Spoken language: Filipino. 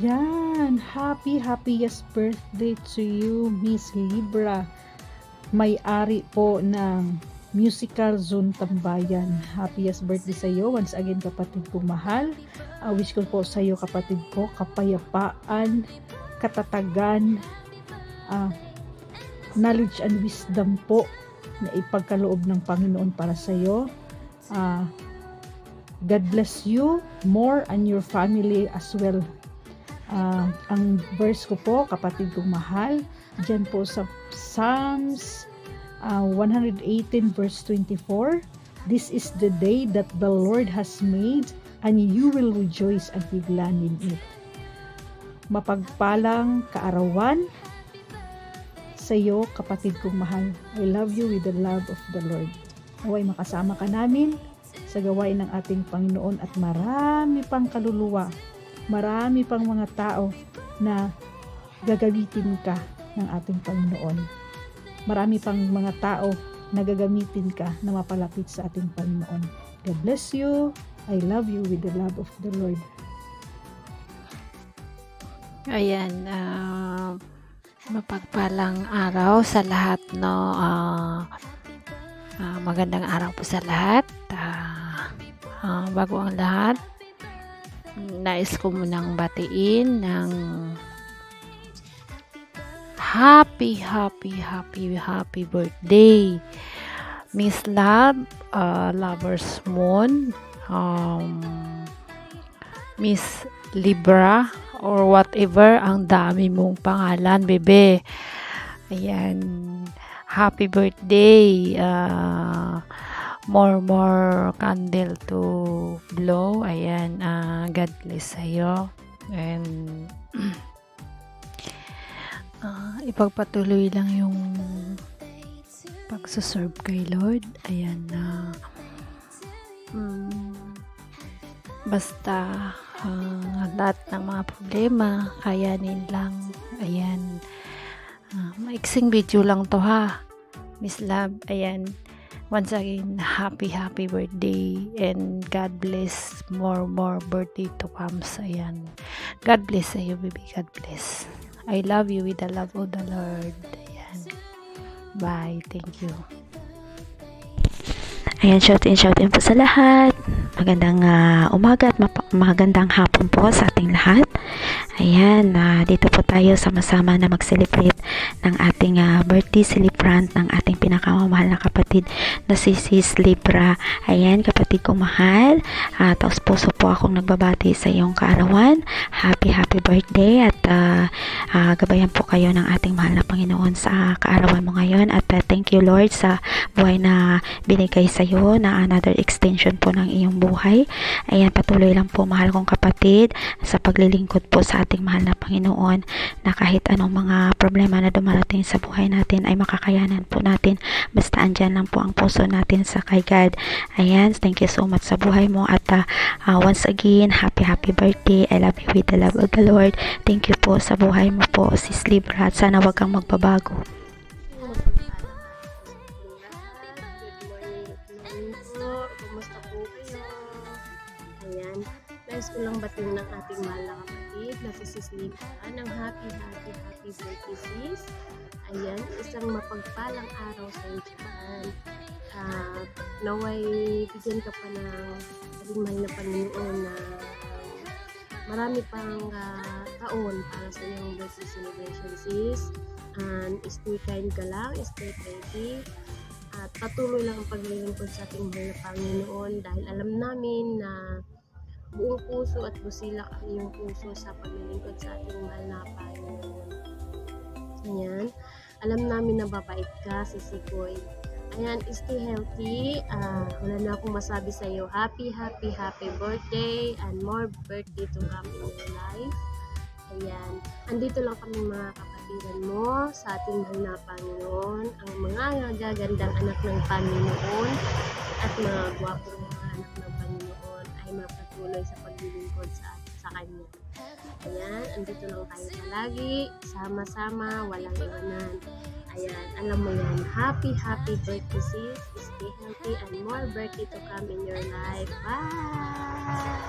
Yan, happiest birthday to you, Miss Libra. May-ari po ng Musical Zone Tambayan. Happiest birthday sa iyo. Once again, kapatid ko mahal. Wish ko po sa iyo, kapatid ko, kapayapaan, katatagan, knowledge and wisdom po na ipagkaloob ng Panginoon para sa iyo. God bless you more and your family as well. Ang verse ko po, kapatid kong mahal, dyan po sa Psalms 118 verse 24, "This is the day that the Lord has made, and you will rejoice and be glad in it." Mapagpalang kaarawan sa iyo, kapatid kong mahal. I love you with the love of the Lord. Naway makasama ka namin sa gawain ng ating Panginoon at marami pang kaluluwa, marami pang mga tao na gagamitin ka ng ating Panginoon. Marami pang mga tao na gagamitin ka na mapalapit sa ating Panginoon. God bless you. I love you with the love of the Lord. Ayan, mapagpalang araw sa lahat, no? Magandang araw po sa lahat. Bago ang lahat, nais ko munang batiin ng happy birthday, Miss Love, Lover's Moon, Miss Libra, or whatever, ang dami mong pangalan, bebe. Ayan, happy birthday. More candle to blow. Ayan, God bless sa'yo. And ipagpatuloy lang yung pagsuserve kay Lord. Ayan, basta lahat ng mga problema kayanin lang. Ayan, maiksing video lang to, ha, Miss Love. Ayan, once again, happy birthday, and God bless more birthday to come. Ayan, God bless sa'yo, baby. God bless. I love you with the love of the Lord. Ayan, bye. Thank you. Ayan, shout in po sa lahat. Magandang umaga at magandang hapon po sa ating lahat. Ayan, dito po tayo sama-sama na mag-celebrate ng ating birthday celebrant ng ating pinakamamahal na kapatid na si Sis Libra. Ayan, kapatid ko mahal, taos puso po akong nagbabati sa iyong kaarawan. Happy birthday, at gabayan po kayo ng ating mahal na Panginoon sa kaarawan mo ngayon. At thank you, Lord, sa buhay na binigay sa iyo, na another extension po ng iyong buhay. Ayan, patuloy lang po, mahal kong kapatid, sa paglilingkod po sa ating mahal na Panginoon, na kahit anong mga problema na dumarating sa buhay natin ay makakayanan po natin, basta andyan lang po ang puso natin sa kay God. Ayan, thank you so much sa buhay mo, at once again, happy birthday. I love you with the love of the Lord. Thank you po sa buhay mo po, Sis Libra, at sana wag kang magbabago. Kumusta po kayo? Ayan, nais ko lang batiin ng ating mahal na kapatid na si Sis Libra ng happy birthday, sis. Ayan, isang mapagpalang araw sa iyo dyan. Naway bigyan ka pa ng ating mahal na Panginoon na marami pang taon para sa iyong birthday celebration, sis. And stay kind ka lang, stay ready. At patuloy lang ang paglilingkod sa ating mahal na Panginoon, dahil alam namin na buong puso at busilak ang iyong puso sa paglilingkod sa ating mahal na Panginoon. Ayan, alam namin na babait ka, Sisikoy. Ayan, stay healthy. Wala na akong masabi sa iyo. Happy birthday, and more birthday to come in your life. Ayan, andito lang kami mga kapatiran mo sa ating mahal na Panginoon, ang mga gagandang anak ng Panginoon at mga gwapong mga anak ng Panginoon ay mapatuloy sa paglilingkod sa Kanya. Ayan, andito lang tayo palagi, sama-sama, walang iwanan. Ayan, alam mo yan. Happy birthday, sis. Stay healthy and more birthday to come in your life. Bye!